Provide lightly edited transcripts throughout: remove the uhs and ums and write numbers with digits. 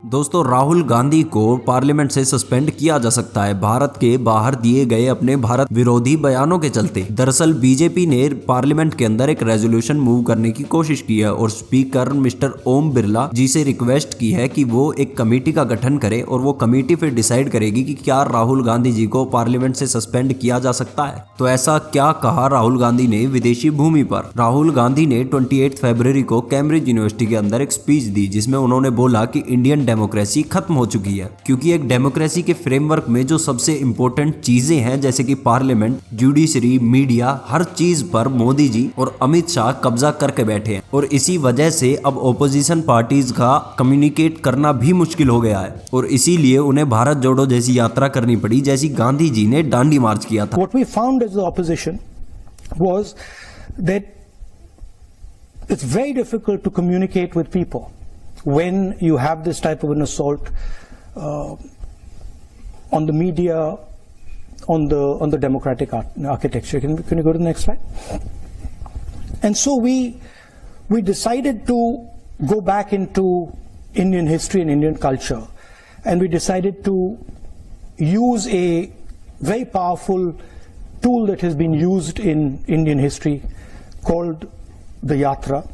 दोस्तों, राहुल गांधी को पार्लियामेंट से सस्पेंड किया जा सकता है भारत के बाहर दिए गए अपने भारत विरोधी बयानों के चलते। दरअसल बीजेपी ने पार्लियामेंट के अंदर एक रेजोल्यूशन मूव करने की कोशिश की है और स्पीकर मिस्टर ओम बिरला जी से रिक्वेस्ट की है कि वो एक कमेटी का गठन करे और वो कमेटी फिर डिसाइड करेगी कि क्या राहुल गांधी जी को पार्लियामेंट से सस्पेंड किया जा सकता है। तो ऐसा क्या कहा राहुल गांधी ने विदेशी भूमि पर? राहुल गांधी ने 28 फरवरी को कैम्ब्रिज यूनिवर्सिटी के अंदर एक स्पीच दी जिसमें उन्होंने बोला कि इंडियन डेमोक्रेसी खत्म हो चुकी है, क्योंकि एक डेमोक्रेसी के फ्रेमवर्क में जो सबसे इंपॉर्टेंट चीजें हैं जैसे कि पार्लियामेंट, जुडिशरी, मीडिया, हर चीज पर मोदी जी और अमित शाह कब्जा करके बैठे हैं और इसी वजह से अब ओपोजिशन पार्टीज का कम्युनिकेट करना भी मुश्किल हो गया है और इसीलिए उन्हें भारत जोड़ो जैसी यात्रा करनी पड़ी जैसी गांधी जी ने दांडी मार्च किया था। What we found as the opposition was that it's very difficult to communicate with people when you have this type of an assault on the media, on the democratic architecture. Can you go to the next slide? And so we decided to go back into Indian history and Indian culture, and we decided to use a very powerful tool that has been used in Indian history called the Yatra,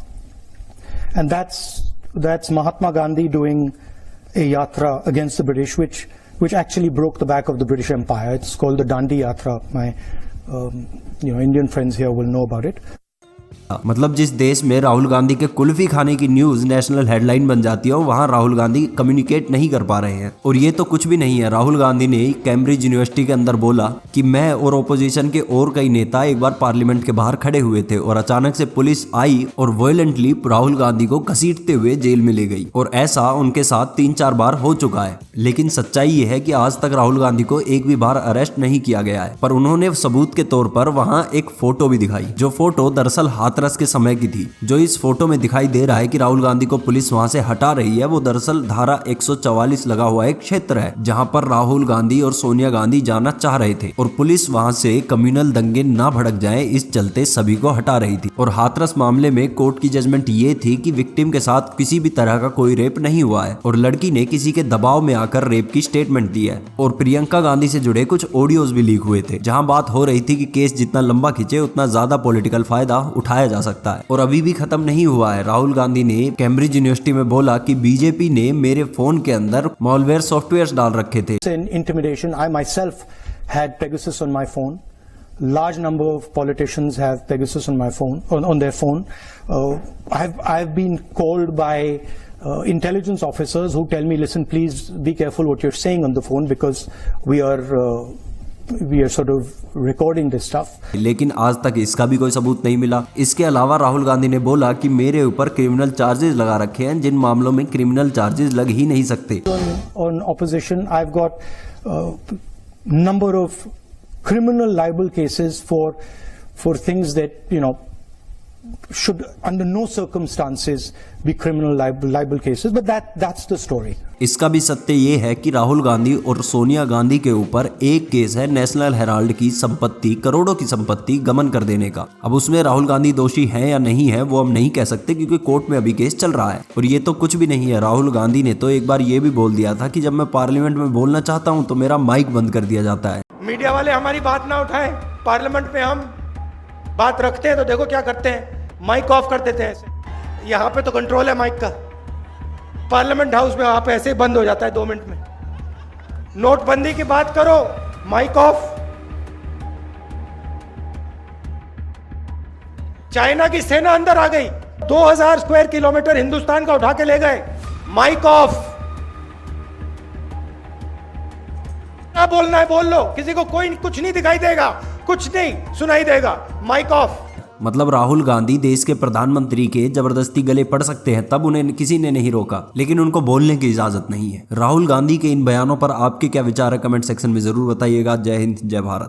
and that's Mahatma Gandhi doing a Yatra against the British, which actually broke the back of the British Empire. It's called the Dandi Yatra. My Indian friends here will know about it. मतलब जिस देश में राहुल गांधी के कुल्फी खाने की news national headline बन जाती है वहां राहुल गांधी कम्युनिकेट नहीं कर पा रहे हैं। और ये तो कुछ भी नहीं है, राहुल गांधी ने कैम्ब्रिज यूनिवर्सिटी के अंदर बोला कि मैं और ओपोजिशन के और कई नेता एक बार पार्लियामेंट के बाहर खड़े हुए थे और अचानक से पुलिस आई और वायलेंटली राहुल गांधी को घसीटते हुए जेल में ले गई और ऐसा उनके साथ 3-4 बार हो चुका है। लेकिन सच्चाई ये है कि आज तक राहुल गांधी को एक भी बार अरेस्ट नहीं किया गया है, पर उन्होंने सबूत के तौर पर वहां एक फोटो भी दिखाई, जो फोटो दरअसल हाथरस के समय की थी। जो इस फोटो में दिखाई दे रहा है कि राहुल गांधी को पुलिस वहां से हटा रही है, वो दरअसल धारा 144 लगा हुआ एक क्षेत्र है जहां पर राहुल गांधी और सोनिया गांधी जाना चाह रहे थे और पुलिस वहां से कम्युनल दंगे ना भड़क जाए इस चलते सभी को हटा रही थी। और हाथरस मामले में कोर्ट की जजमेंट ये थी कि विक्टिम के साथ किसी भी तरह का कोई रेप नहीं हुआ है और लड़की ने किसी के दबाव में आकर रेप की स्टेटमेंट दी है। और प्रियंका गांधी से जुड़े कुछ ऑडियोज भी लीक हुए थे जहां बात हो रही थी कि केस जितना लंबा खींचे उतना ज्यादा पॉलिटिकल फायदा उठाया जा सकता है। और अभी भी खत्म नहीं हुआ है। राहुल गांधी ने कैम्ब्रिज यूनिवर्सिटी में बोला कि बीजेपी ने मेरे फोन के अंदर मॉलवेयर सॉफ्टवेयर्स डाल रखे थे। Intimidation. I myself had Pegasus on my phone. Large number of politicians have Pegasus on my phone, on their phone. I've been called by intelligence officers who tell me, listen, please be careful what you're saying on the phone because we are sort of recording this stuff. लेकिन आज तक इसका भी कोई सबूत नहीं मिला। इसके अलावा राहुल गांधी ने बोला कि मेरे ऊपर क्रिमिनल चार्जेस लगा रखे हैं जिन मामलों में क्रिमिनल चार्जेस लग ही नहीं सकते। On opposition, I've got number of criminal libel cases for things that should under no circumstances be criminal libel cases, but that's the story. इसका भी सत्य ये है कि राहुल गांधी और सोनिया गांधी के ऊपर एक केस है नेशनल हेराल्ड की संपत्ति, करोड़ों की संपत्ति गमन कर देने का। अब उसमें राहुल गांधी दोषी हैं या नहीं है वो हम नहीं कह सकते क्योंकि कोर्ट में अभी केस चल रहा है। और ये तो कुछ भी नहीं है, राहुल गांधी ने तो एक बार ये भी बोल दिया था कि जब मैं पार्लियामेंट में बोलना चाहता हूँ तो मेरा माइक बंद कर दिया जाता है। मीडिया वाले हमारी बात ना उठाएं, पार्लियामेंट में हम बात रखते हैं तो देखो क्या करते हैं, माइक ऑफ कर देते हैं ऐसे। यहाँ पे तो कंट्रोल है माइक का, पार्लियामेंट हाउस में वहां पे ऐसे ही बंद हो जाता है 2 मिनट में। नोटबंदी की बात करो, माइक ऑफ। चाइना की सेना अंदर आ गई, 2000 स्क्वायर किलोमीटर हिंदुस्तान का उठा के ले गए, माइक ऑफ। क्या बोलना है बोल लो, किसी को कोई कुछ नहीं दिखाई देगा, कुछ नहीं सुनाई देगा, माइक ऑफ। मतलब राहुल गांधी देश के प्रधानमंत्री के जबरदस्ती गले पड़ सकते हैं, तब उन्हें किसी ने नहीं रोका, लेकिन उनको बोलने की इजाजत नहीं है। राहुल गांधी के इन बयानों पर आपके क्या विचार है कमेंट सेक्शन में जरूर बताइएगा। जय हिंद, जय भारत।